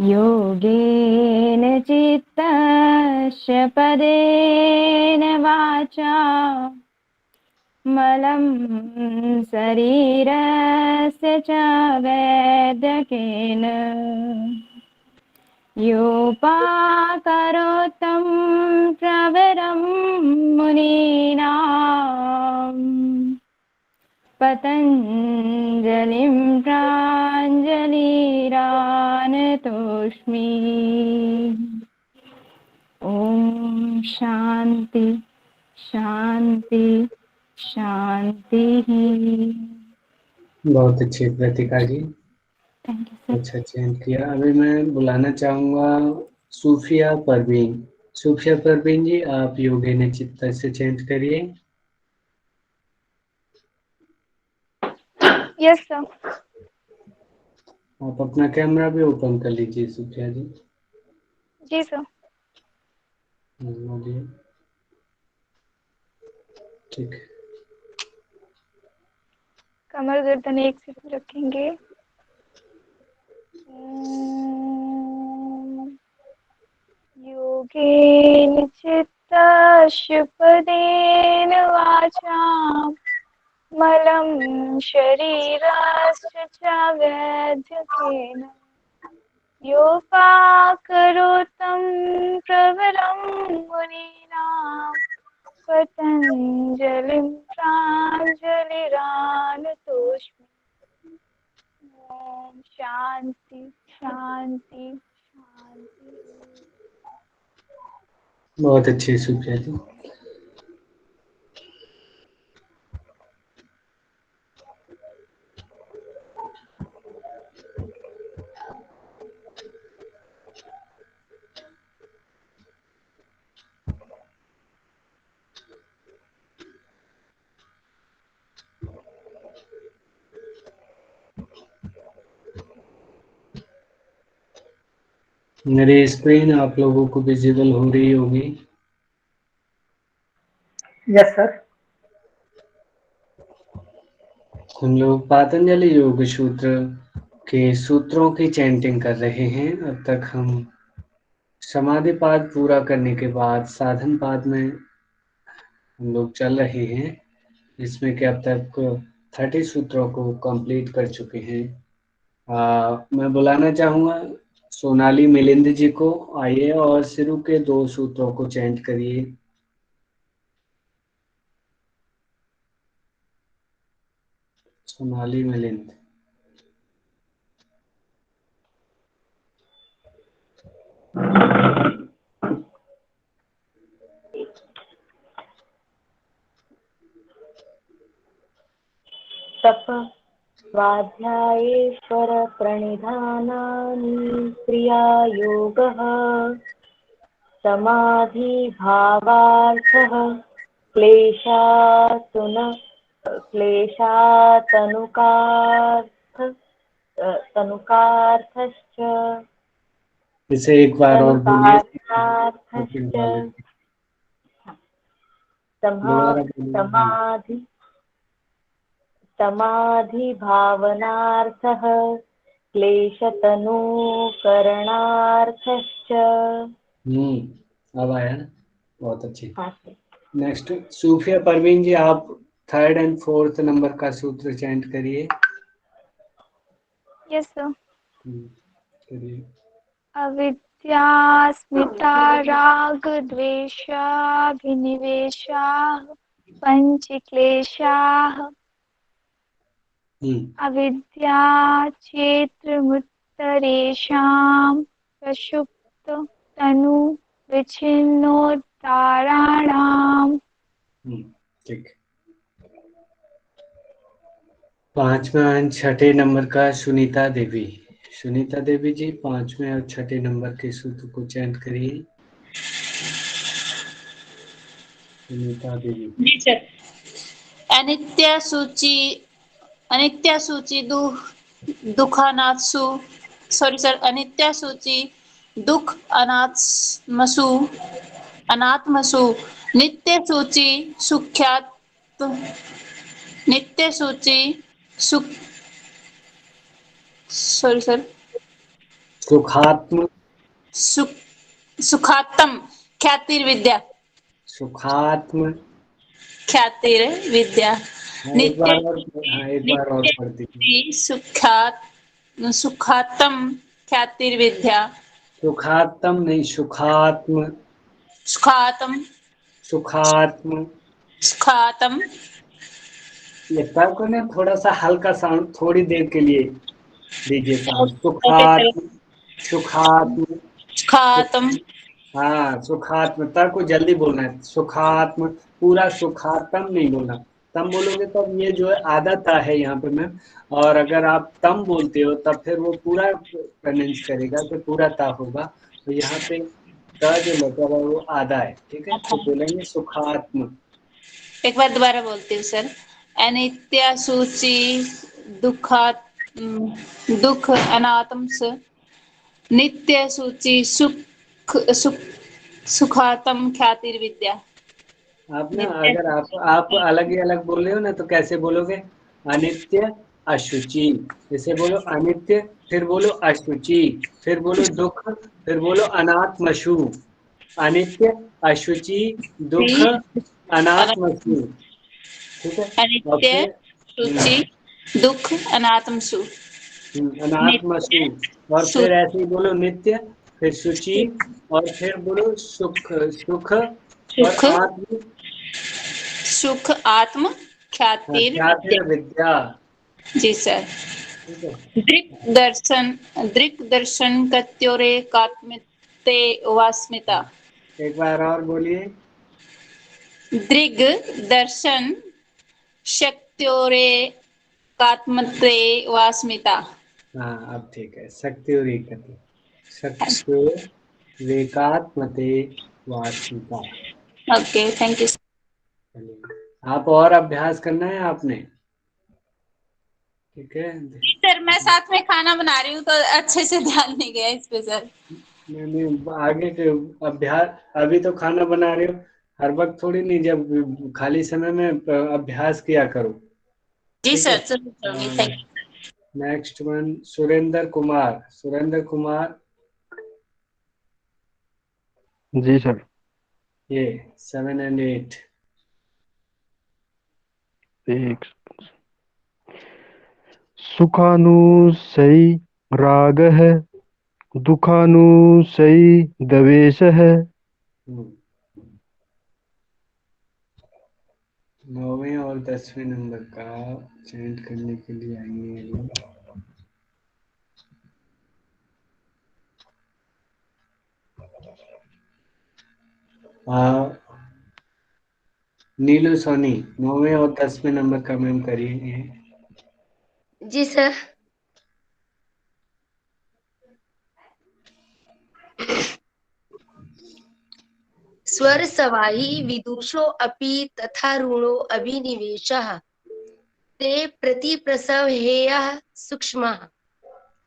योगेन चित्तस्य पदेन वाचा मलं शरीरस्य च वैद्यकेन योपाकरोतं प्रवरं मुनीनां पतञ्जलिं प्राञ्जलिरानतोऽस्मि। ॐ शान्ति शान्ति शान्तिः। बहुत अच्छी कृतिका जी, थैंक यू सर। अच्छा चयन किया। अभी मैं बुलाना चाहूंगा सूफिया परवीन। सूफिया परवीन जी, आप योगेन चित्त से चयन करिए। Yes sir. आप अपना कैमरा भी ओपन कर लीजिए सूफिया जी। जी सर। बोलिए। ठीक है। कमर गर्दन एक से रखेंगे। योगेन चित्तस्य पदेन वाचां मलं शरीरस्य च वैद्यकेन योपाकरोतं प्रवरं मुनीनां पतञ्जलिं प्राञ्जलिरानतोऽस्मि। ॐ शान्ति शान्ति शान्ति। बहुत अच्छी सूफिया जी। मेरी स्क्रीन आप लोगों को विजिबल हो रही होगी। Yes sir. हम लोग पतंजलि योग सूत्र के सूत्रों की चैंटिंग कर रहे हैं। अब तक हम समाधि पाद पूरा करने के बाद साधन पाद में हम लोग चल रहे हैं, जिसमें कि अब तक 30 सूत्रों को कंप्लीट कर चुके हैं। मैं बुलाना चाहूंगा सोनाली मिलिंद जी को। आइए और शुरू के 2 सूत्रों को चैंट करिए। सोनाली मिलिंद। तप स्वाध्यायेश्वर प्रणिधानानि क्रियायोगः समाधि भावार्थः तनुकार्थश्च इसे एक बार और बोलिए। तनुकार्थार्थश्च दोबारा बोलिए। समाधि भावनार्थः क्लेशतनुकरणार्थश्च। अब आया ना, बहुत अच्छी। हाँ। नेक्स्ट सूफिया परवीन जी, आप 3rd and 4th नंबर का सूत्र चैंट करिए। Yes sir. करिए। अविद्यास्मिता राग द्वेषाभिनिवेशाः पञ्चक्लेशाः अविद्या चेत्रमुत्तरेषां प्रक्षुब्ध तनु विच्छिन्नोद्धाराणाम्। ठीक। 5वें और 6ठे नंबर का सुनीता देवी। सुनीता देवी जी, 5वें और 6ठे नंबर के सूत्र को चैंट करिए। सुनीता देवी। अनित्या सूची दुखानात्सु अनित्या सूची दुख अनात्मसु नित्य सूची नित्य सूची सुखात्म सुखात्म ख्यातिर्विद्या सुखात्म। ख्यातिर्विद्या एक नित्य बार और, हाँ एक बार और पढ़ दीजिए। सुखात्म ख्यातिर्विद्या सुखात्म नहीं, सुखात्म। सुखात्म सुखात्म। सुखात्म ये पर को ना थोड़ा सा हल्का साउंड थोड़ी देर के लिए दीजिए साउंड। ओके सर सुखात्म। सुखात्म। सुखात्म हाँ सुखात्म, तर को जल्दी बोलना है। सुखात्म, पूरा सुखात्म नहीं बोलना। तम बोलोगे तब ये जो है आधा ता है यहाँ पे मैम, और अगर आप तम बोलते हो तब फिर वो पूरा प्रोनाउंस करेगा तो पूरा ता होगा। तो यहाँ पे ता जो लेटर है वो आधा है, ठीक है। तो बोलेंगे सुखात्म। एक बार दोबारा बोलती हूँ सर। अनित्य सूची दुखात दुख अनात्म स नित्य सूची सुख सुखात्म ख्यातिर्विद्या। आप ना नित्य अगर आप अलग ही अलग बोल रहे हो ना तो कैसे बोलोगे? अनित्य अशुचि, जैसे बोलो अनित्य, फिर बोलो अशुचि, फिर बोलो दुख, फिर बोलो अनात्मशु। अनित्य अशुचि दुख अनात्मशु, ठीक है। और अनित्य फिर सूची दुख अनात्म सु अनात्मशु, और सु फिर ऐसे ही बोलो नित्य, फिर शुचि, और फिर बोलो सुख, सुख और सुख आत्म। सुख आत्म ख्यातिर विद्या। विद्या। जी सर। ठीक है। दृक् दर्शन कत्योरेकात्मते वास्मिता। एक बार और बोलिए। दृग् दर्शन शक्त्योरेकात्मते वास्मिता। हाँ अब ठीक है। शक्ति और एकता, शक्ति वेकात्मते वास्मिता। Okay thank you. आप और अभ्यास करना है आपने, ठीक है। सर मैं साथ में खाना बना रही हूँ तो अच्छे से ध्यान नहीं गया इस पे सर। नहीं आगे के अभ्यास, अभी तो खाना बना रहे हो, हर वक्त थोड़ी नहीं, जब खाली समय में अभ्यास किया करो। जी ठीक है। सर जरूर करूंगी thank you. Next one Surendra Kumar. Surendra Kumar, ji sir. ये 7 and 8। एक सुखानुसई राग है, दुखानुसई द्वेष है। 9वें और 10वें नंबर का चेंज करने के लिए आएंगे ये लोग। नीलू सोनी 9वें और 10वें नंबर का मैम करिए। जी सर। स्वर सवाही विदुषो अपि तथा ऋणो अभिनिवेशः ते प्रतिप्रसव हेयः सूक्ष्मः।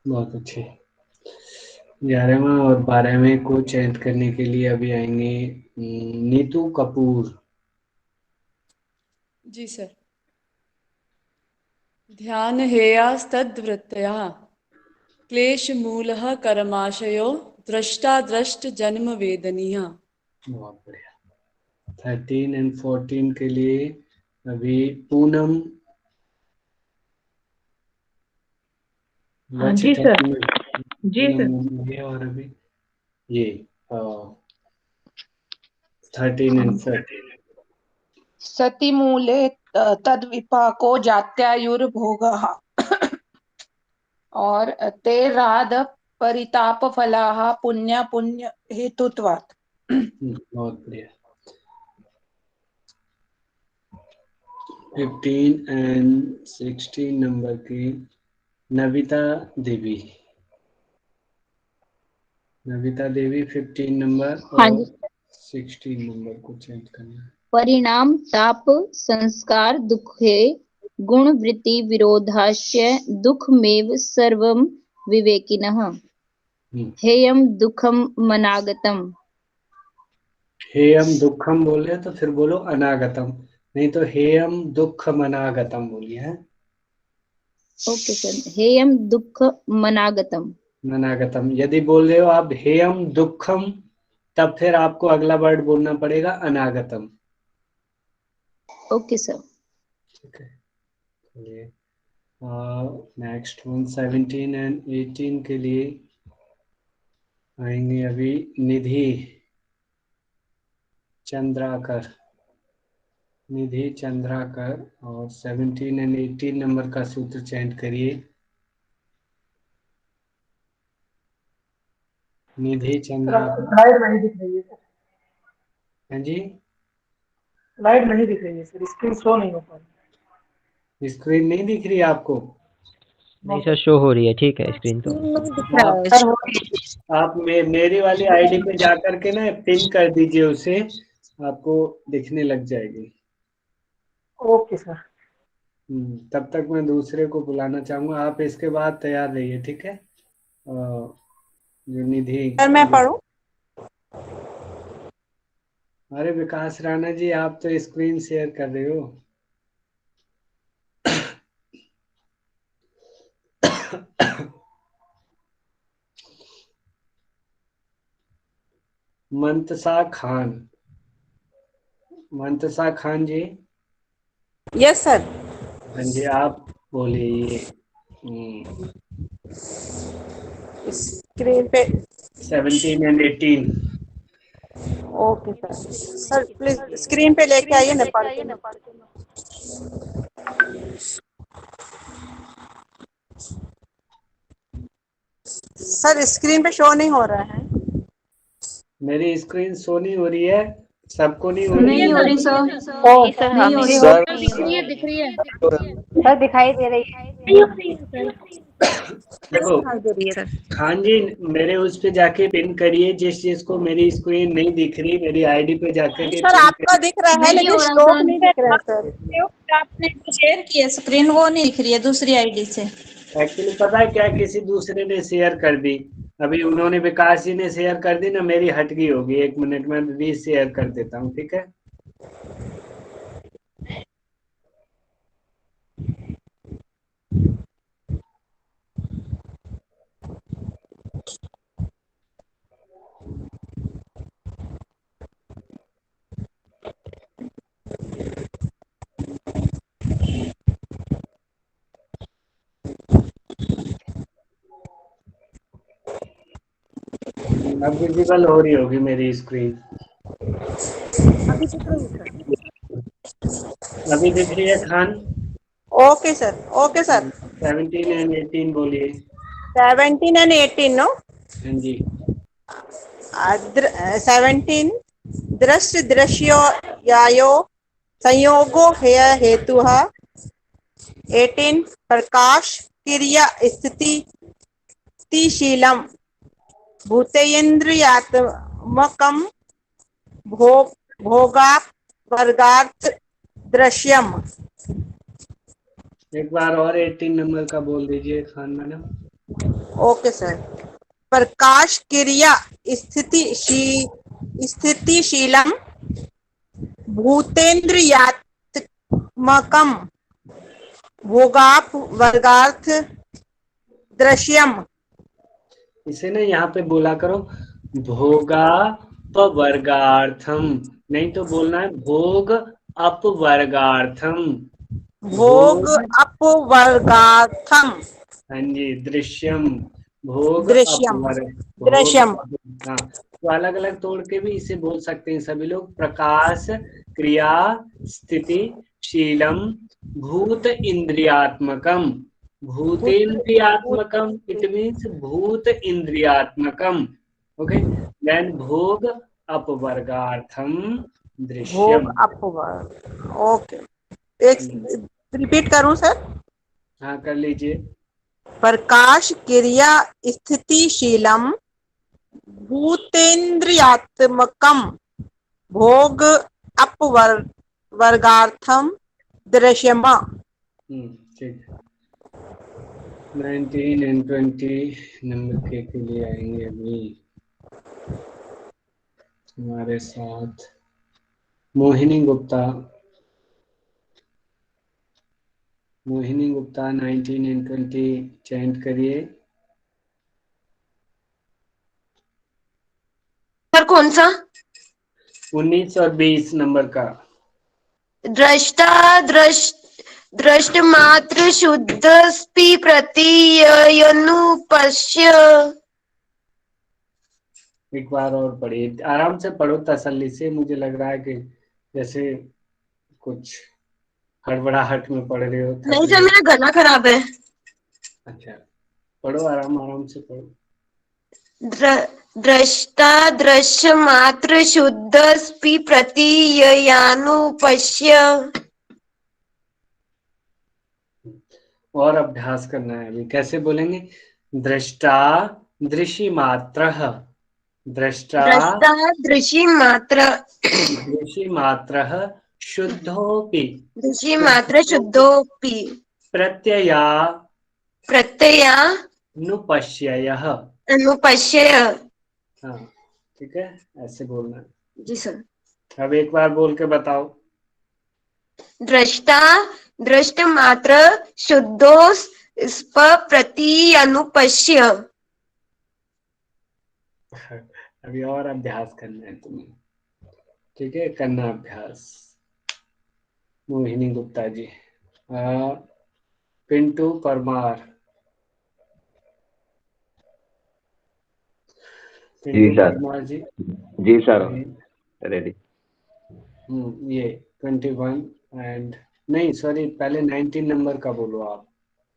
बहुत अच्छे। 11वें और 12वें को चेंज करने के लिए अभी आएंगे नीतू कपूर। जी सर। ध्यान हेयास्तद्वृत्तयः क्लेशमूलः कर्माशयो दृष्टा दृष्ट जन्म वेदनीयः। बहुत बढ़िया। 13 and 14 के लिए अभी पूनम। हाँ जी सर। जी सर। ये और अभी ये 13 and 14। सतिमूले तद्विपाको जात्यायुर्भोगः और ते राध परिताप फलाः पुण्य पुण्य हेतुत्वात्। बहुत बढ़िया। 15 and 16 नंबर की नविता देवी। नविता देवी 15 नंबर हाँ और जी। 16 नंबर को चेंज करना है। परिणाम ताप संस्कार दुखे गुण वृत्ति विरोधास्य दुःखमेव सर्वं विवेकिनः हेयं दुःखं मनागतम्। हेयम दुखम बोले तो फिर बोलो अनागतम, नहीं तो हेयम दुखम अनागतम बोलिए है। Okay sir. हेयं दुःख मनागतम्। अनागतम। यदि बोल रहे हो आप हेयम दुखम, तब फिर आपको अगला वर्ड बोलना पड़ेगा अनागतम। Okay sir. चलिए नेक्स्ट 17 एंड 18 के लिए आएंगे अभी निधि चंद्राकर। निधि चंद्राकर और 17 एंड 18 नंबर का सूत्र चयन करिए। निधि चंद्राकर। स्लाइड नहीं दिख रही है सर। हाँ जी, स्लाइड नहीं दिख रही है सर, स्क्रीन शो नहीं हो पा रही। स्क्रीन नहीं दिख रही आपको? नहीं सर, शो हो रही है, ठीक है स्क्रीन तो। आप मेरी वाली आईडी पे जाकर के ना पिन कर दीजिए उसे, आपको दिखने लग जाएगी। Okay sir. तब तक मैं दूसरे को बुलाना चाहूंगा, आप इसके बाद तैयार रहिए, ठीक है? जो निधि। सर मैं पढ़ूं? अरे विकास राणा जी, आप तो स्क्रीन शेयर कर रहे हो। मंतसा खान। मंतसा खान जी। Yes sir. हाँ जी, आप बोलिए। स्क्रीन पे 17 and 18। Okay sir. Sir please screen पे लेके आइए, मैं पढ़ती हूँ। सर स्क्रीन पे शो नहीं हो रहा है। मेरी स्क्रीन शो नहीं हो रही है, सबको नहीं हो रही? नहीं हो रही सर। नहीं हो रही सर दिख रही है, दिख रही है। सर दिखाई दे रही है। देखो खान जी, मेरे उस पे जाके पिन करिए, जिसको मेरी स्क्रीन नहीं दिख रही, मेरी आईडी पे जाकर के सर आपका दिख रहा है लेकिन स्ट्रोक नहीं दिख रहा है सर। आपने शेयर किया स्क्रीन, वो नहीं दिख रही है दूसरी आईडी से। एक्चुअली पता है क्या, किसी दूसरे ने शेयर कर दी। अभी उन्होंने, विकास जी ने शेयर कर दी ना, मेरी हट गई होगी। 1 मिनट में री शेयर कर देता हूँ, ठीक है? अब विजिबल हो रही होगी मेरी स्क्रीन। अभी दिख रही है Khan? Okay sir, okay sir. 17 and 18 बोलिए। 17 एंड 18 नो? हाँ जी। 17 दृष्ट दृश्यो यायो संयोगो हेय हेतु। 18 प्रकाश क्रिया स्थितिशीलम भूतेन्द्रियात्मकम भोगात् वर्गात् दृश्यम। एक बार और 18 नंबर का बोल दीजिए खान मैडम। Okay sir. प्रकाश क्रिया स्थितिशीलम भूतेन्द्रियात्मकम भोगाप वर्गार्थ दृश्यम। इसे ना यहाँ पे बोला करो भोगापवर्गार्थम, नहीं तो बोलना है भोग अपवर्गार्थम। भोग अपवर्गार्थम। हाँ जी, दृश्यम भोग दृश्यम दृश्यम। हाँ, तो अलग अलग तोड़ के भी इसे बोल सकते हैं सभी लोग। प्रकाश क्रिया स्थिति शीलम भूत इंद्रियात्मकम। भूतेन्द्रियात्मकम इट मीन्स भूत इंद्रियात्मकम। ओके, देन भोग अपवर्गार्थम दृश्यम। भोग अपवर्ग। ओके, एक रिपीट करूं सर? हाँ कर लीजिए। प्रकाश क्रिया स्थितिशीलम भूतेन्द्रियात्मकम भोग अपवर्गार्थम दृश्यम। ठीक है। 19 एंड 20 नंबर के लिए आएंगे अभी हमारे साथ मोहिनी गुप्ता। मोहिनी गुप्ता 19 एंड 20 चेंज करिए। कौन सा? 19 और 20 नंबर का। दृष्टा दृष्ट मात्र शुद्धस्पि प्रतीयनुपश्य। एक बार और पढ़िए, आराम से पढ़ो तसल्ली से। मुझे लग रहा है कि जैसे कुछ हड़बड़ाहट में पढ़ रहे हो, थक नहीं रहे सर, हो। मेरा गला खराब है। अच्छा, पढ़ो, आराम से पढ़ो। दृष्टा दृश्य मात्र शुद्धस्पि प्रतीयनुपश्य। और अभ्यास करना है अभी। कैसे बोलेंगे? दृष्टा दृश्य मात्र, दृष्टा दृष्टि मात्र दृश्य मात्र शुद्धोपि दृष्टि मात्र शुद्धोपि प्रत्यया प्रत्ययानुपश्यः। हाँ, ठीक है, ऐसे बोलना है। जी सर। अब एक बार बोल के बताओ। दृष्टा दृष्ट मात्र शुद्धोस्प प्रतीयनुपश्य। अभी और अभ्यास करना है तुम्हें, ठीक है, करना अभ्यास। मोहिनी गुप्ता जी, पिंटू परमार, जी सर। परमार जी। जी सर, रेडी। ये 21 एंड नहीं सॉरी, पहले 19 नंबर का बोलो आप।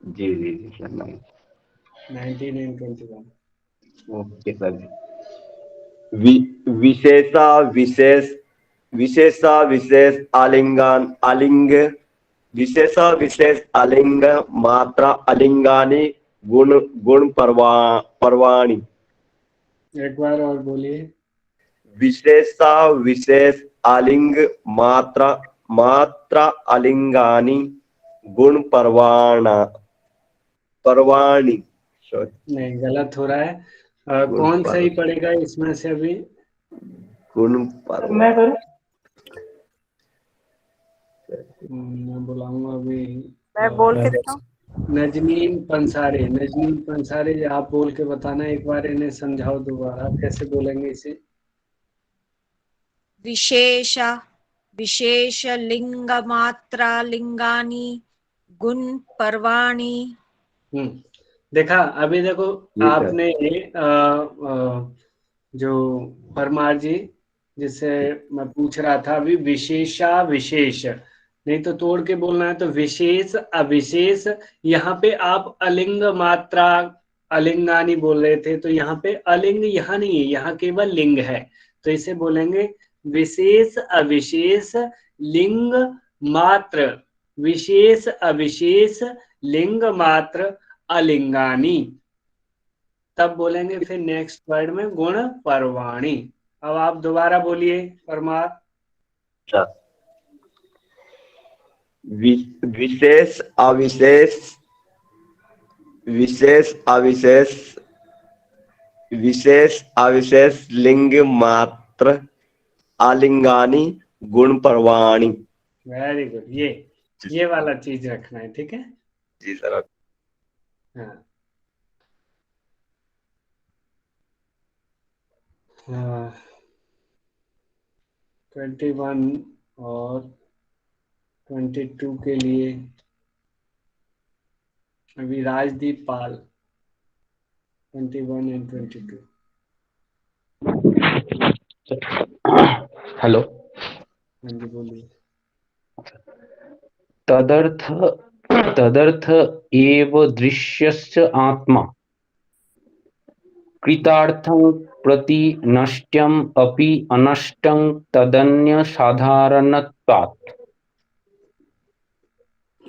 जी जी जी सर, 19 एंड 21। ओके सर जी। विशेषा विशेष आलिंग विशेषा विशेष आलिंग मात्रा आलिंगानी गुण परवाणी। एक बार और बोलिए। विशेषा विशेष आलिंग मात्रा आलिंगानी गुण परवाणी। नहीं, गलत हो रहा है। कौन सही पड़ेगा इसमें से अभी? गुण मैं करूं? मैं बुलाऊंगा अभी। मैं बोल के देता हूँ। नजनीन पंसारे, आप बोल के बताना एक बार, इन्हें समझाओ दोबारा कैसे बोलेंगे इसे। विशेष लिंग मात्रा लिंगानी गुण परवाणी। देखा, अभी देखो आपने जो परमार जी जिससे मैं पूछ रहा था अभी, विशेषा विशेष नहीं तो तोड़ के बोलना है तो विशेष अविशेष। यहाँ पे आप अलिंग मात्रा अलिंगानी बोल रहे थे, तो यहाँ पे अलिंग यहाँ नहीं है, यहाँ केवल लिंग है। तो इसे बोलेंगे विशेष अविशेष लिंग मात्र, विशेष अविशेष लिंग मात्र अलिंगानी। तब बोलेंगे फिर नेक्स्ट वर्ड में गुण परवाणी। अब आप दोबारा बोलिए परमार। विशेष अविशेष लिंग मात्र आलिंगानी गुण परवाणी। वेरी गुड, ये वाला चीज रखना है, ठीक है जी सर। हाँ, 21 और 22 के लिए अभी राजदीप पाल 21 एंड 22। हेलो, हाँ जी बोलिए। तदर्थ एव दृश्यस्य आत्मा कृतार्थं प्रति नष्ट्यम् अपि अनष्टं तदन्य साधारणत्वात्।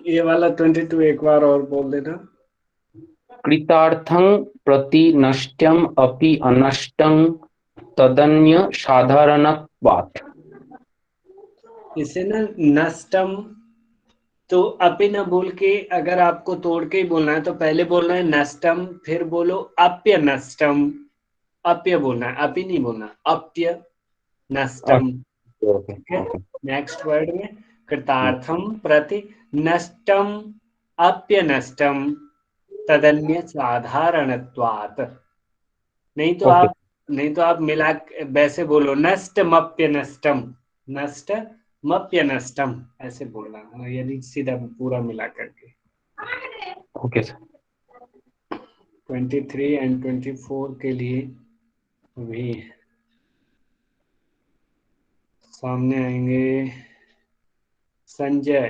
ये वाला 22 एक बार और बोल देना। कृतार्थं प्रति नष्ट्यम् अपि अनष्टं तदन्य साधारणत्वात्। इसे ना नष्टम तो अपि न बोल के, अगर आपको तोड़ के ही बोलना है तो पहले बोलना है नष्टम, फिर बोलो अप्य नष्टम। अप्य बोलना है, अपि नहीं बोलना, अप्य नष्टम। नेक्स्ट वर्ड में कृतार्थम प्रति नष्टम अप्य नष्टम तदन्य साधारणत्वात्। नहीं तो आप नहीं तो आप मिला वैसे बोलो, नष्टमप्य नष्टम, नष्टमप्य नष्टम, ऐसे बोलना, यानी सीधा पूरा मिला करके। Okay sir. 23 एंड 24 के लिए अभी सामने आएंगे संजय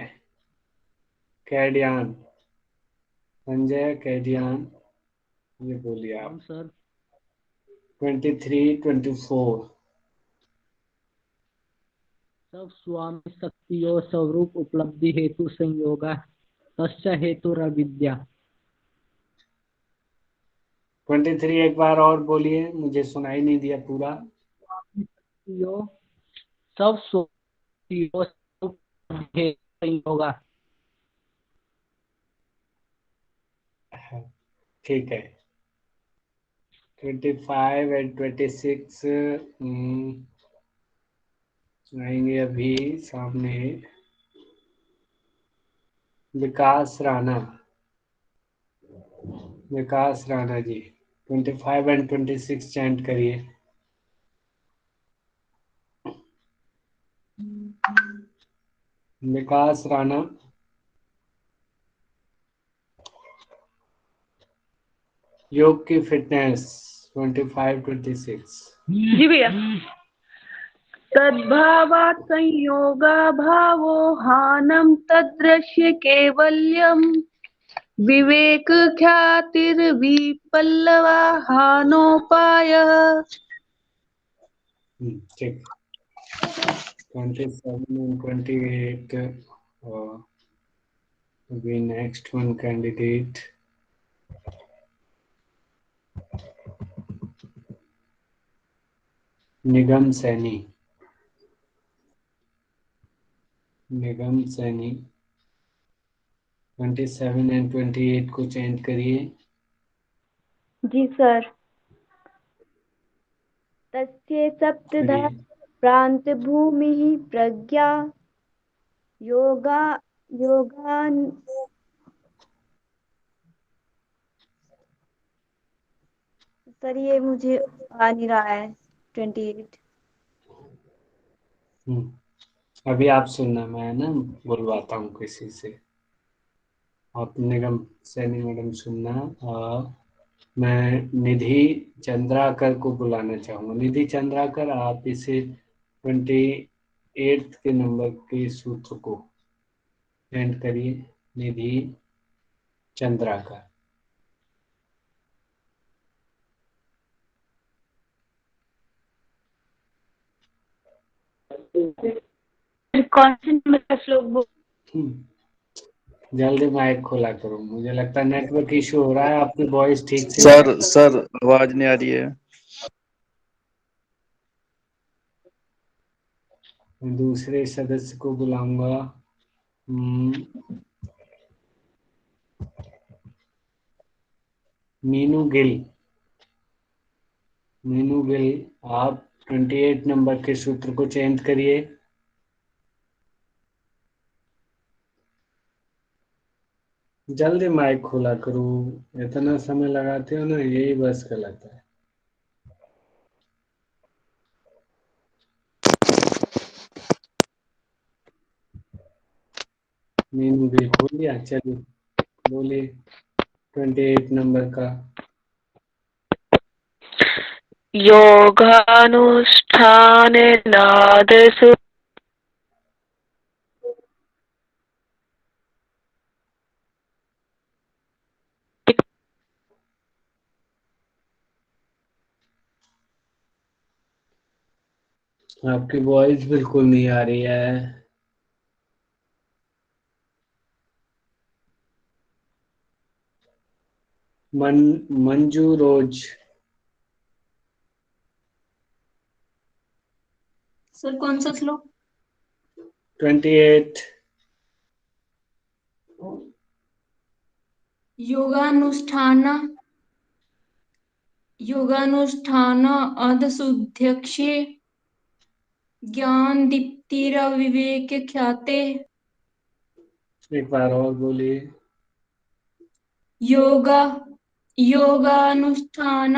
कैडियान। संजय कैडियान, ये बोलिए आप। सर 23, 24। सब स्वामी शक्ति और स्वरूप उपलब्धि हेतु संयोगा तस्य हेतु अविद्या। 23 एक बार और बोलिए, मुझे सुनाई नहीं दिया पूरा। सब स्वामी और स्वरूप हेतु संयोगा। ठीक है। 25 एंड 26 सुनाएंगे अभी सामने विकास राणा। विकास राणा जी 25 एंड 26 चैंट करिए। विकास राणा। योग की फिटनेस 25, 26। जी भैया। तद्भावात् संयोगा भावो हानं तदृश्य कैवल्यम विवेक ख्यातिर्विपल्लवा हानोपायः। ठीक। 27 and 28 अभी next one candidate Nigam Saini. Nigam Saini 27 and 28 को चेंज करिए। जी सर। तस्य सप्तधा प्रांत भूमि प्रज्ञा योगान सर ये मुझे आ नहीं रहा है 28। अभी आप सुनना, मैं ना बुलवाता हूँ किसी से। आप निगम सैनी मैडम सुनना। मैं निधि चंद्राकर को बुलाना चाहूंगा। निधि चंद्राकर, आप इसे 28 के नंबर के सूत्र को सेंड करिए। निधि चंद्राकर। कौन से नंबर का श्लोक बोल? जल्दी माइक खोला करो, मुझे लगता है नेटवर्क इशू हो रहा है, आपकी वॉइस ठीक से। सर आवाज नहीं आ रही है। मैं दूसरे सदस्य को बुलाऊंगा। मीनू गिल। मीनू गिल, आप 28 नंबर के सूत्र को चेंज करिए। जल्दी माइक खोला करो, इतना समय लगाते हो ना, यही बस गलत है। मीनू गिल खोल दिया, चलिए बोलिए 28 नंबर का। योगानुष्ठान नादसु आपकी वॉइस बिल्कुल नहीं आ रही है। मंजू रोज। सर कौन सा श्लोक? 28। योगानुष्ठान अधशुद्ध्यक्षे ज्ञान दीप्तिरविवेक ख्याते। एक बार और बोलिए। योगानुष्ठान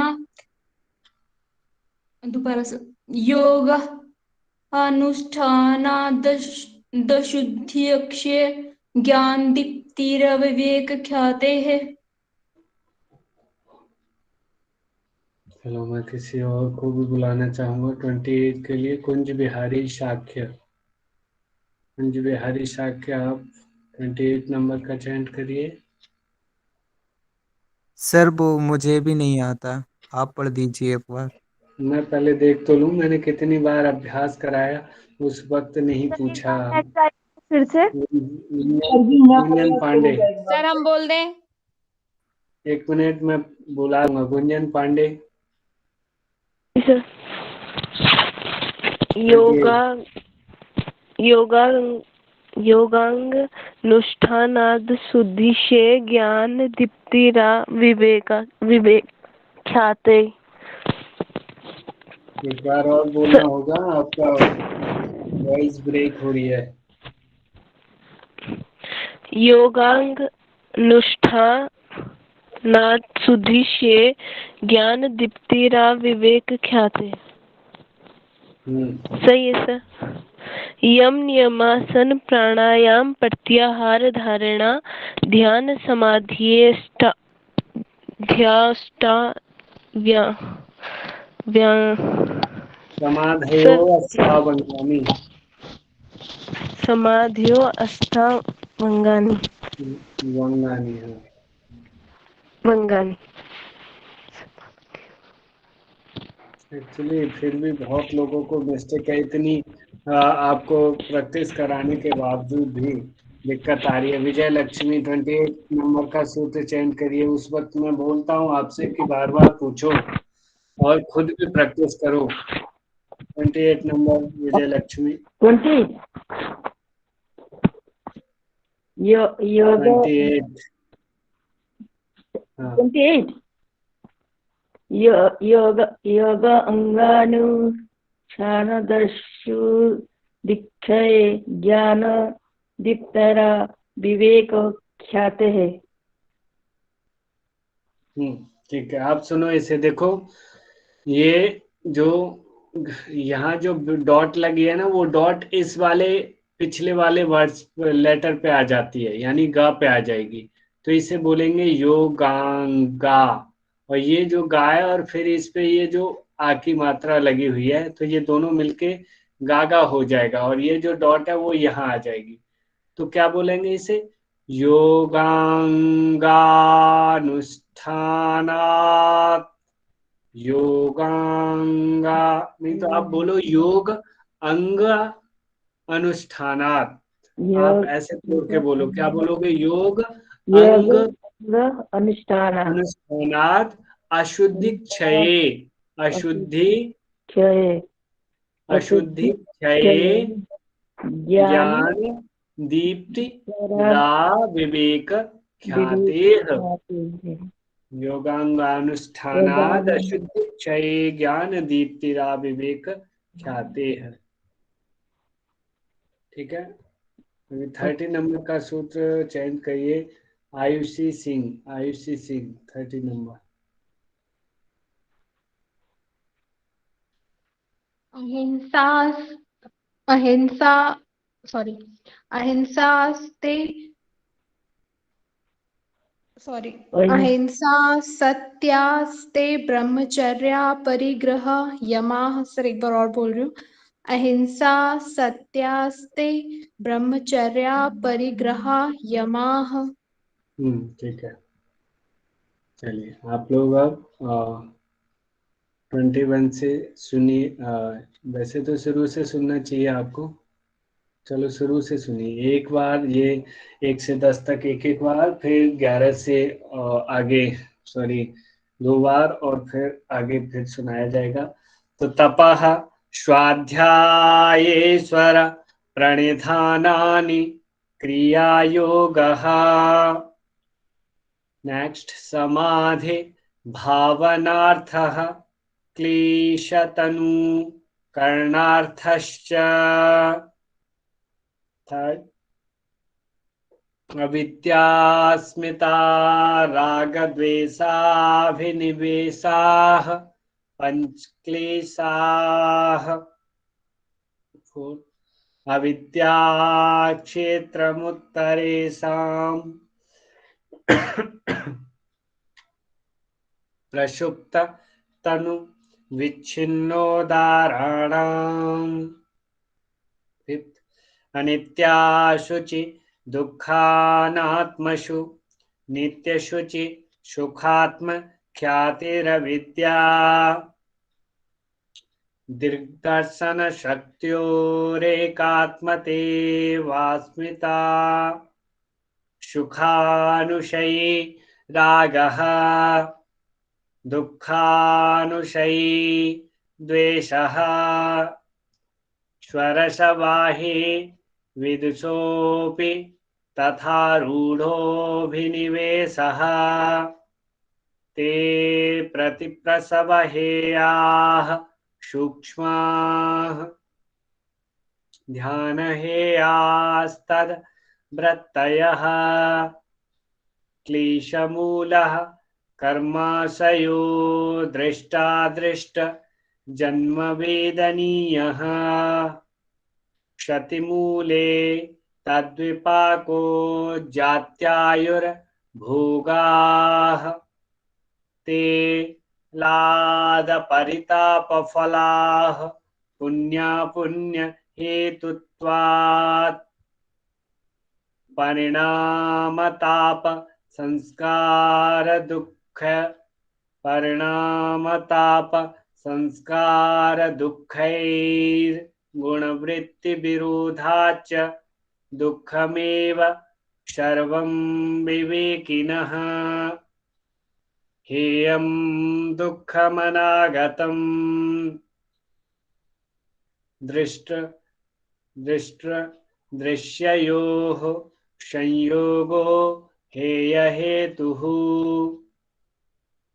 दोबारा से। योग अनुष्ठानादशुद्ध्यक्षे ज्ञान दीप्तिरविवेक ख्याते है। चलो मैं किसी और को भी बुलाना चाहूंगा 28 के लिए। कुंज बिहारी शाक्य, कुंज बिहारी शाक्य, आप 28 नंबर का चयन करिए। सर वो मुझे भी नहीं आता, आप पढ़ दीजिए एक बार। मैं पहले देख तो लूं, मैंने कितनी बार अभ्यास कराया, उस वक्त नहीं पूछा। फिर से गुंजन पांडे, सर हम बोल दें? 1 मिनट में बुलाऊंगा। गुंजन पांडे। योगांग अनुष्ठानाद शुद्धिशे ज्ञान दीप्तिरा विवेक ख्याते। एक बार और बोलना होगा, आपका वॉइस ब्रेक हो रही है। योगांग अनुष्ठानाद शुद्धिशे ज्ञान दीप्तिरा विवेक ख्याते। सही है सर। यम नियमासन प्राणायाम प्रत्याहार धारणा ध्यान समाधियेष्टा समाधयो अष्टावंगानि। समाधियो अष्टावंगानि। वंगानि, हाँ। वंगानि। एक्चुअली फिर भी बहुत लोगों को मिस्टेक है, इतनी आपको प्रैक्टिस कराने के बावजूद भी दिक्कत आ रही है। विजय लक्ष्मी 28 नंबर का सूत्र चयन करिए। उस वक्त मैं बोलता हूँ आपसे कि बार बार पूछो और खुद भी प्रैक्टिस करो। 28 नंबर विजय लक्ष्मी। 28 योग अंगानुष्ठानदर्शु दीक्षये ज्ञान दीप्तरा विवेक ख्याते है। ठीक है, आप सुनो इसे। देखो, ये जो यहाँ जो डॉट लगी है ना, वो डॉट इस वाले पिछले वाले वर्ड्स लेटर पे आ जाती है, यानी गा पे आ जाएगी। तो इसे बोलेंगे योगांगा। और ये जो गा है और फिर इस पे ये जो आ की मात्रा लगी हुई है, तो ये दोनों मिलके गागा हो जाएगा। और ये जो डॉट है वो यहाँ आ जाएगी। तो क्या बोलेंगे इसे? योगांगानुष्ठानात्। योगांगा नहीं तो आप बोलो योग अंग अनुष्ठानात्। आप ऐसे तोड़ के बोलो। क्या बोलोगे? योग अंग अनुष्ठानात् अशुद्धि क्षये। अशुद्धि क्षये ज्ञान दीप्ति रा विवेक ख्यातेः। योगांगानुष्ठानात् अशुद्धि क्षये ज्ञान दीप्ति रा विवेक ख्यातेः। ठीक है, 30 नंबर का सूत्र चयन करिए। आयुषी सिंह, 30 नंबर। अहिंसा सत्यास्ते ब्रह्मचर्या परिग्रह यमाः। सर एक बार और बोल रही हूँ। अहिंसा सत्यास्ते ब्रह्मचर्या परिग्रह यमाः। ठीक है, चलिए आप लोग अब 21 से सुनिए। वैसे तो शुरू से सुनना चाहिए आपको। चलो शुरू से सुनिए एक बार, ये 1 से 10 तक एक बार, फिर 11 से आगे 2 बार, और फिर आगे फिर सुनाया जाएगा। तो तपः स्वाध्यायेश्वर प्रणिधानानि क्रियायोगः। नेक्स्ट, समाधि भावनार्थः क्लेशतनु करणार्थश्च। थर्ड, अविद्यास्मिता रागद्वेषाभिनिवेशाः पंचक्लेशाः अविद्या क्षेत्रमुत्तरेषाम् प्रसुप्त तनु विच्छिन्नोदाहरणाम् अनित्याशुचि दुःखानात्मसु नित्यशुचि सुखात्म ख्यातिरविद्या दिग्दर्शन शक्त्योरेकात्मते वास्मिता सुखानुशयी रागः दुःखानुशयी द्वेषः स्वरसवाहे विदुषोऽपि तथा रूढोऽभिनिवेशः ते प्रतिप्रसवहेयाः सूक्ष्माः ध्यानहेयास्तद्वृत्तयः क्लेशमूलः कर्माशयो दृष्टादृष्ट जन्मवेदनीयः क्षतिमूले तद्विपाको जात्यायुर्भोगाः ते लादपरितापफलाः पुण्यहेतुत्वात् परिणामताप संस्कार दुःख परिणामताप संस्कार दुःखैर्गुणवृत्तिविरोधाच्च दुःखमेव सर्वं विवेकिनः हेयं दुःखमनागतम् दृश्ययोः संयोगो हेयहेतुः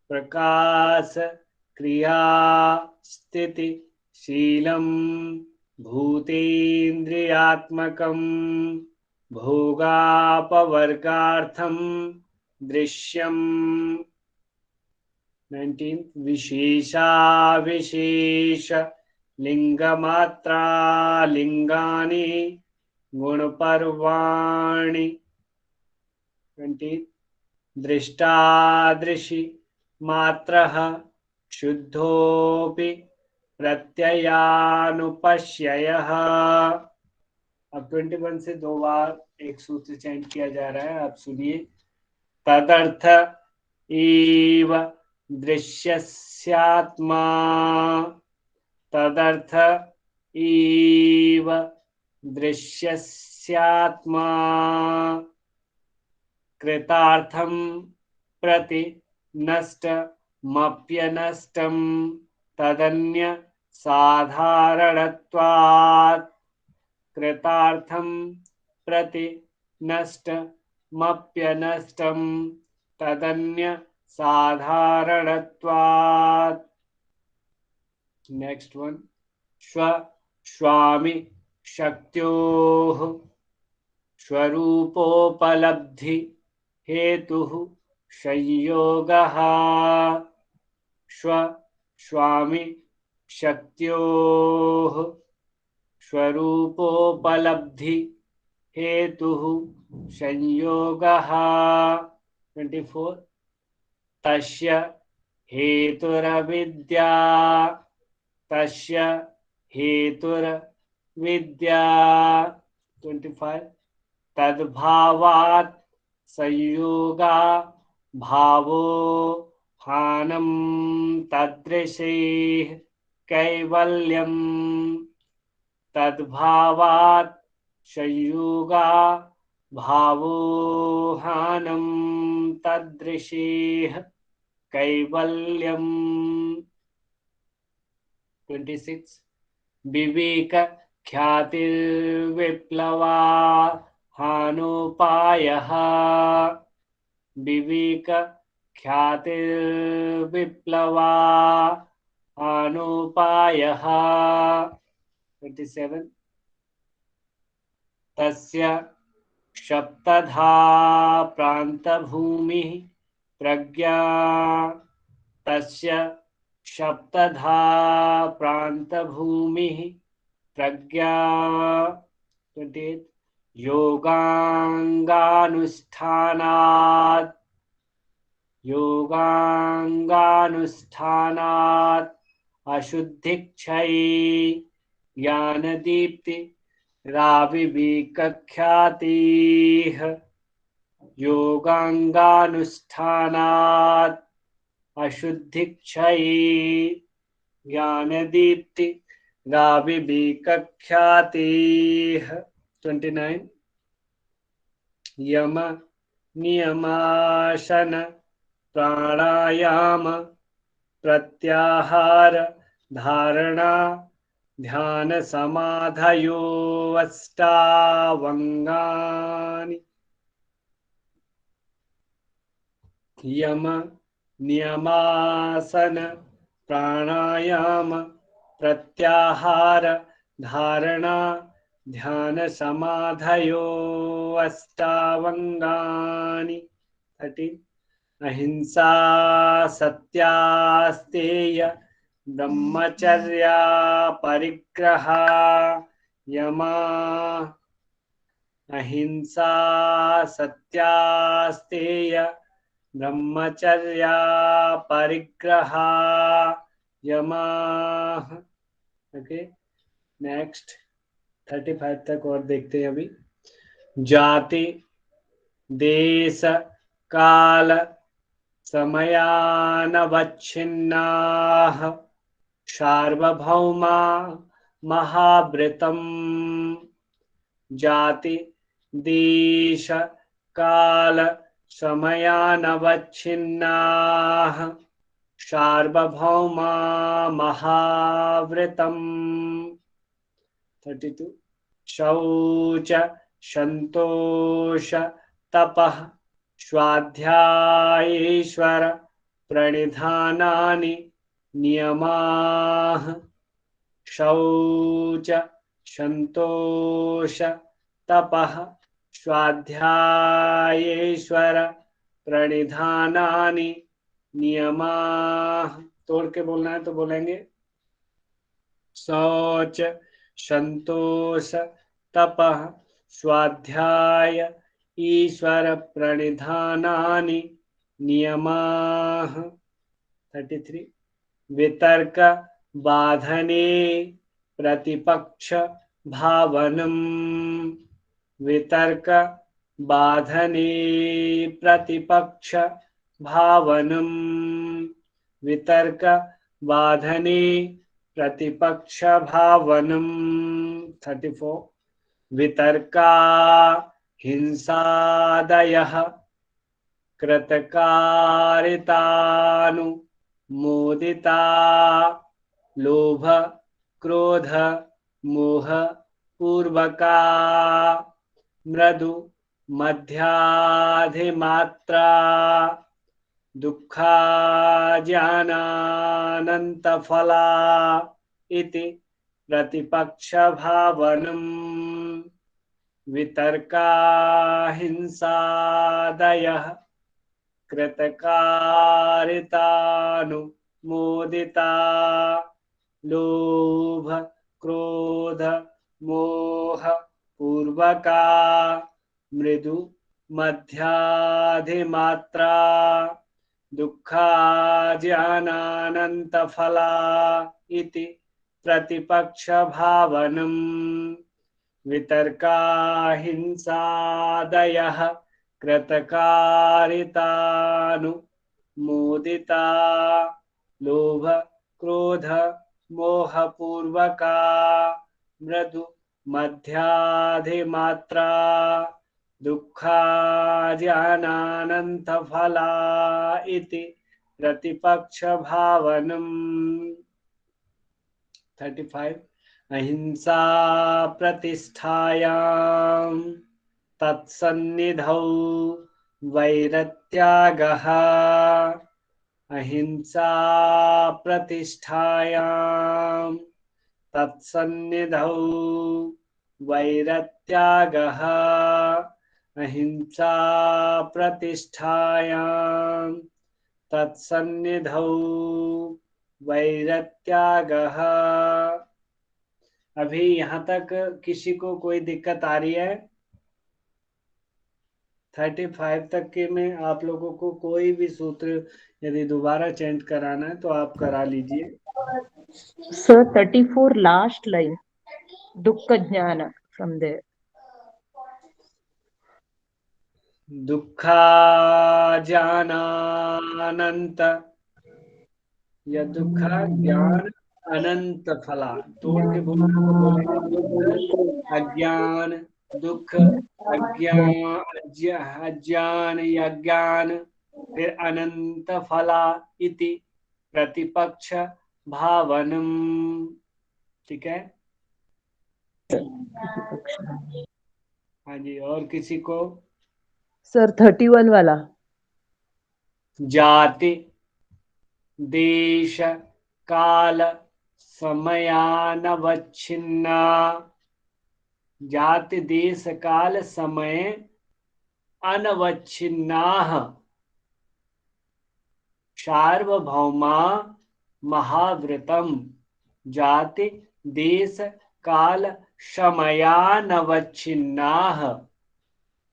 प्रकाश क्रिया स्थिति शीलं भूतेन्द्रियात्मकं भोगापवर्गार्थं दृश्यम् 19 विशेषाविशेष लिंगमात्रा लिंगानि गुणपर्वाणि 20 दृष्टादृशि मात्रः शुद्धोऽपि प्रत्ययानुपश्ययः। अब 21 से 2 बार एक सूत्र चेंज किया जा रहा है, आप सुनिए। तदर्थ एव दृश्यस्यात्मा तदर्थ एव दृश्यस्यात्मा कृतार्थं प्रति नष्टमप्यनष्टं तदन्य साधारणत्वात् कृतार्थं प्रति नष्टमप्यनष्टं तदन्य साधारणत्वात्। नेक्स्ट वन स्वामी शक्त्योः स्वरूपोपलब्धि हेतुः संयोगः स्वामी शक्त्योः स्वरूपोपलब्धि हेतुः संयोगः। 24 तस्य हेतुरविद्या तस्य हेतुर्विद्या। 25 तद्भावात् संयोगा भावो हानं तदृशेः कैवल्यं तद्भावात् संयोगा भावो हानं तदृशेः कैवल्यम्। 26 विवेक ख्यातिर्विप्लवा हानोपायः विवेक ख्यातिर्विप्लवा हानोपायः। 27 तस्य सप्तधा प्रान्तभूमिः प्रज्ञा तस्य सप्तधा प्रान्तभूमिः प्रज्ञा 28 योगांगानुष्ठानात् अशुद्धिक्षये ज्ञानदीप्ति राविविकख्यातिः योगांगानुष्ठानात् अशुद्धिक्षये ज्ञानदीप्ति राविविकख्यातिः 29 यम नियमासन प्राणायाम प्रत्याहार धारणा ध्यान समाधयो अष्टावंगानि यम नियमासन प्राणायाम प्रत्याहार धारणा ध्यान समाधयो अष्टावंगानि 30 अहिंसा सत्यास्तेय ब्रह्मचर्या परिग्रह यमा अहिंसा सत्यास्तेय ब्रह्मचर्या परिग्रह यमा। ओके नेक्स्ट 35 तक और देखते हैं अभी। जाति देश काल समयानवच्छिन्नाः सार्वभौमा महाव्रतम् जाति देश काल समयानवच्छिन्नाः सार्वभौमा महाव्रतम् 32 शौच संतोष तपः स्वाध्यायेश्वर प्रणिधानानि नियमाः शौच संतोष तपः स्वाध्यायेश्वर प्रणिधानानि नियमाः। तोड़ के बोलना है तो बोलेंगे शौच संतोष तपः स्वाध्याय ईश्वर प्रणिधानानि नियमाः। 33 वितर्क बाधने प्रतिपक्ष भावनम् वितर्क बाधने प्रतिपक्ष भावनम् वितर्क बाधने प्रतिपक्ष भावनम्। 34 वितर्का हिंसादयः कृतकारितानुमोदिता लोभ क्रोध मोह पूर्वका मृदु मध्याधिमात्रा दुःखा ज्ञानानन्तफला इति प्रतिपक्ष भावनम् वितर्का हिंसादयः कृतकारितानुमोदिता लोभ क्रोध मोह पूर्वका मृदु मध्याधिमात्रा दुःखा ज्ञानानन्तफला इति प्रतिपक्ष भावनम् वितर्का हिंसादयः कृतकारितानुमोदिता लोभ क्रोध मोह पूर्वका मृदु मध्याधिमात्रा दुःखा ज्ञानानन्तफला इति प्रतिपक्ष भावनम्। 35 अहिंसा प्रतिष्ठायां तत्सन्निधौ वैरत्यागः अहिंसा प्रतिष्ठायां तत्सन्निधौ वैरत्यागः अहिंसा प्रतिष्ठायां तत्सन्निधौ वैरत्यागः। अभी यहाँ तक किसी को कोई दिक्कत आ रही है? 35 तक के में आप लोगों को कोई भी सूत्र यदि दोबारा चेंज कराना है तो आप करा लीजिए। Sir, 34 last line. Dukkha jnana from there. दुःखा ज्ञानानंत, या दुःखा ज्ञान अनंत फला। तोड़ के बोलना तो बोलेंगे दुख अज्ञान, दुख अज्ञान या ज्ञान, फिर अनंत फला इति प्रतिपक्ष भावनम। ठीक है, हाँ जी। और किसी को? Sir, 31 वाला. जाति देश काल समयानवच्छिन्ना। जाति देश काल समय अनवच्छिन्नाः सार्वभौमा महाव्रतम। जाति देश काल समयानवच्छिन्नाः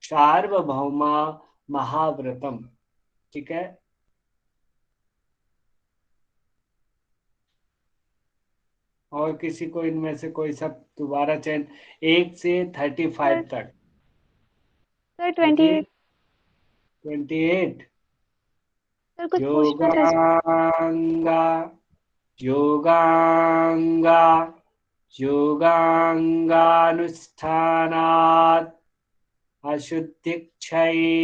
सार्वभौमा महाव्रतम। ठीक है, और किसी को इनमें से कोई सब दोबारा चेंज 1 से 35 तक? सर 28। 28। सर कुछ पूछना था। योगांगा योगांगानुष्ठानात् अशुद्धिक्षये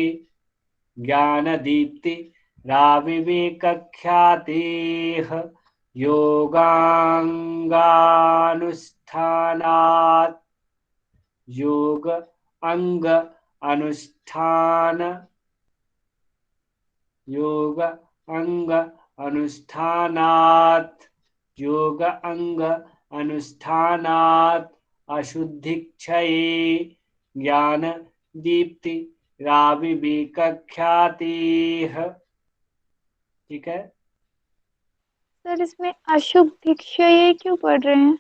ज्ञानदीप्ति राविवेकख्यातेः। योगांगानुष्ठानात्, योग अंग अनुष्ठान, योग अंग अनुष्ठानात्, योग अंग अनुष्ठानात् अशुद्धिक्षये ज्ञान दीप्ति राविवेकख्यातेः। ठीक है, सर इसमें अशुभ भिक्षये क्यों पढ़ रहे हैं?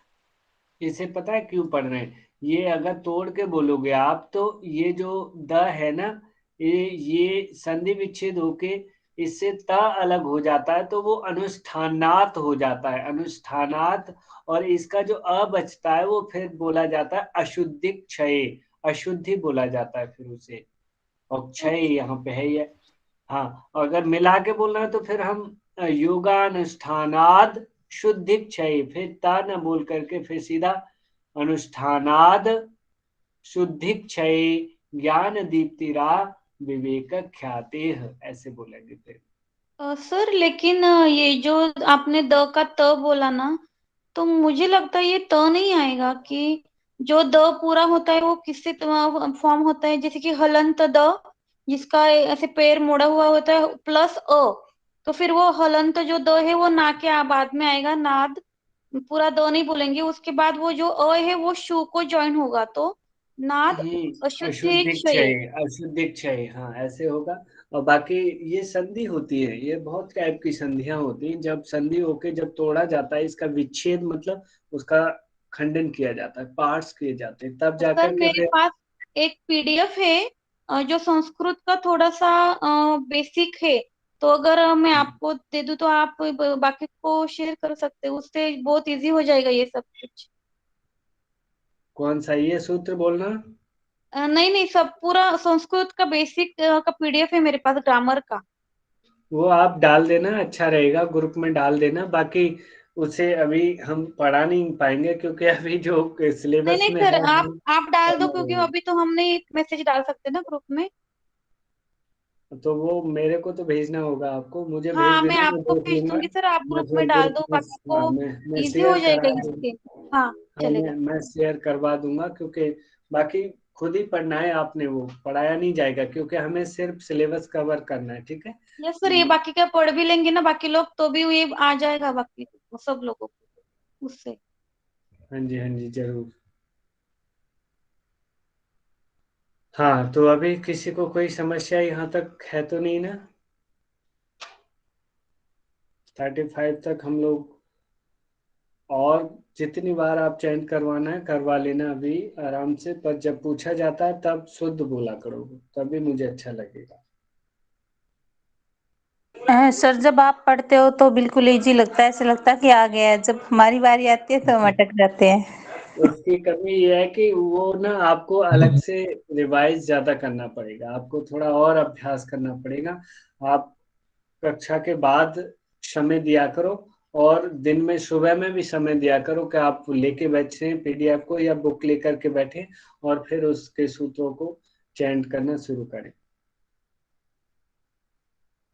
इसे पता है क्यों पढ़ रहे हैं? ये अगर तोड़ के बोलोगे आप तो ये जो द है ना, ये संधि विच्छेद होके इससे त अलग हो जाता है तो वो अनुष्ठानात हो जाता है, अनुष्ठानात। और इसका जो अ बचता है वो फिर बोला जाता है अशुद्धि क्षय, अशुद्धि बोला जाता है फिर उसे, और क्षय यहाँ पे है ये। हाँ, अगर मिला के बोलना है तो फिर हम योगानुष्ठानाद शुद्धि क्षय, फिर ता न बोल करके फिर सीधा अनुष्ठानाद शुद्धि क्षय ज्ञान दीप्तिरा विवेक ख्याते, ऐसे बोलेंगे फिर। सर लेकिन ये जो आपने द का त बोला ना, तो मुझे लगता है ये त नहीं आएगा। कि जो द पूरा होता है वो किससे फॉर्म होता है? जैसे कि हलंत द, जिसका ऐसे पैर मोड़ा हुआ होता है, प्लस अ, तो फिर वो हलंत जो द है वो ना के बाद में आएगा। नाद पूरा द नहीं बोलेंगे, उसके बाद वो जो अ है वो शु को ज्वाइन होगा, तो नाद अशुद्धि क्षय। अशुद्धि क्षय, हाँ ऐसे होगा। और बाकी ये संधि होती है, ये बहुत टाइप की संधियां होती हैं। जब संधि होके जब तोड़ा जाता है, इसका विच्छेद मतलब उसका खंडन किया जाता है, पार्ट्स किए जाते हैं, तब तो जाकर सर के मेरे फिर। पास एक पीडीएफ है जो संस्कृत का थोड़ा सा बेसिक है, तो अगर मैं आपको दे दूं तो आप बाकी को शेयर कर सकते हैं, उससे बहुत इजी हो जाएगा ये सब कुछ। कौन सा ये सूत्र बोलना? नहीं नहीं, सब पूरा संस्कृत का बेसिक का पीडीएफ है मेरे पास, ग्रामर का। वो आप डाल देना, अच्छा रहेगा, ग्रुप में डाल देना। बाकी उसे अभी हम पढ़ा नहीं पाएंगे क्योंकि अभी जो नहीं सिलेबस नहीं में सर, है आप डाल दो, क्योंकि अभी तो हमने एक मैसेज डाल सकते हैं ना ग्रुप में। तो वो मेरे को तो भेजना होगा आपको, मुझे भेज हाँ मैं देना, मैं आपको देख भेज लूंगा। दूंगी सर, आप मैं ग्रुप में फिर डाल ग्रुप दो, में, बाकी हाँ, को मैं इजी हो शेयर जाएगा करा दूंगा। इसके। हाँ हाँ, चलेगा। मैं शेयर करवा दूंगा, क्योंकि बाकी खुद ही पढ़ना है आपने, वो पढ़ाया नहीं जाएगा क्योंकि हमें सिर्फ सिलेबस कवर करना है। ठीक है, यस सर, ये बाकी का पढ़ भी लेंगे ना बाकी लोग, तो भी ये आ जाएगा बाकी सब लोगों को उससे। हाँ जी, हाँ जी, जरूर। हाँ, तो अभी किसी को कोई समस्या यहाँ तक है तो नहीं ना? 35 तक हम लोग, और जितनी बार आप चैंट करवाना है करवा लेना अभी आराम से, पर जब पूछा जाता है तब शुद्ध बोला करो, तभी मुझे अच्छा लगेगा। सर जब आप पढ़ते हो तो बिल्कुल इजी लगता है, ऐसे लगता है कि आ गया है, जब हमारी बारी आती है तो हम अटक जाते हैं। उसकी कमी ये है कि वो ना आपको अलग से रिवाइज ज्यादा करना पड़ेगा, आपको थोड़ा और अभ्यास करना पड़ेगा। आप कक्षा के बाद समय दिया करो, और दिन में सुबह में भी समय दिया करो कि आप लेके बैठे पीडीएफ को या बुक लेकर के बैठे और फिर उसके सूत्रों को चैंट करना शुरू करें।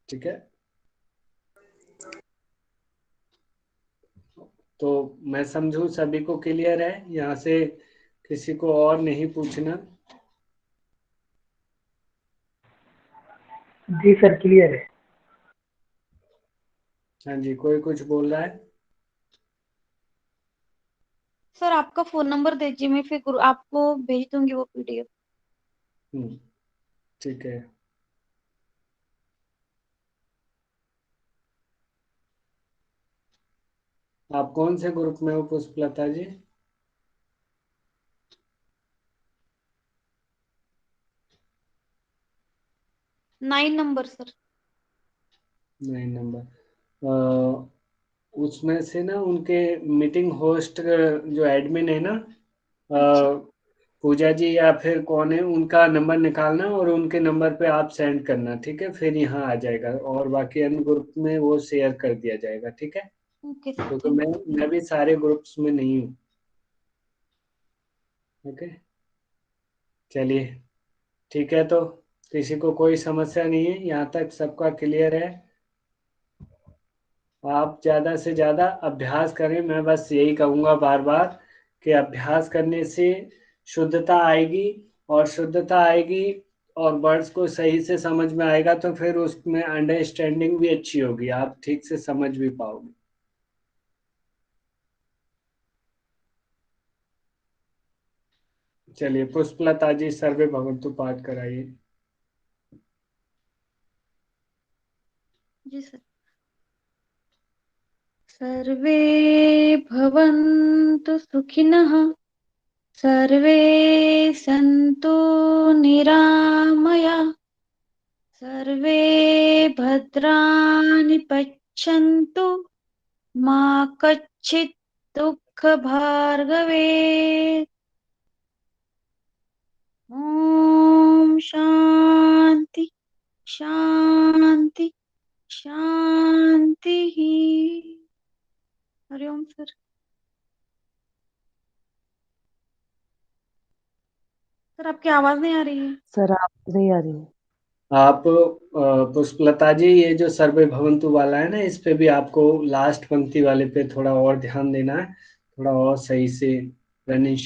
ठीक है, तो मैं समझू सभी को क्लियर है, यहाँ से किसी को और नहीं पूछना? जी सर क्लियर है। हाँ जी, कोई कुछ बोल रहा है? सर आपका फोन नंबर दीजिए, मैं फिर आपको भेज दूंगी वो पीडीएफ। ठीक है। आप कौन से ग्रुप में हो Pushpalata ji? Nine number sir. 9 number. उसमें से ना उनके मीटिंग होस्ट जो एडमिन है ना, पूजा जी या फिर कौन है, उनका नंबर निकालना और उनके नंबर पे आप सेंड करना, ठीक है? फिर यहाँ आ जाएगा और बाकी अन्य ग्रुप में वो शेयर कर दिया जाएगा, ठीक है? Okay sir. क्योंकि मैं भी सारे ग्रुप्स में नहीं हूँ। ओके, चलिए ठीक है, तो किसी को कोई समस्या नहीं है, यहाँ तक सबका क्लियर है? आप ज़्यादा से ज़्यादा अभ्यास करें, मैं बस यही कहूँगा बार बार कि अभ्यास करने से शुद्धता आएगी, और शुद्धता आएगी और वर्ड्स को सही से समझ में आएगा, तो फिर उसमें अंडरस्टैंडिंग भी अच्छी होगी, आप ठीक से समझ भी पाओगे। चलिए पुष्पलता जी सर्वे भवन्तु पाठ कराइए। जी सर। सर्वे भवन्तु सुखिनः, सर्वे सन्तु निरामया, सर्वे भद्राणि पश्यन्तु, मा कश्चित् दुःखभाग् भवेत्। ॐ शान्ति शान्ति शांति। हरिओम सर। सर आपकी आवाज नहीं आ रही है। सर आप नहीं आ रही है। आप पुष्पलता जी, ये जो सर्वे भवन्तु वाला है ना, इस पे भी आपको लास्ट पंक्ति वाले पे थोड़ा और ध्यान देना है, थोड़ा और सही से रनिंग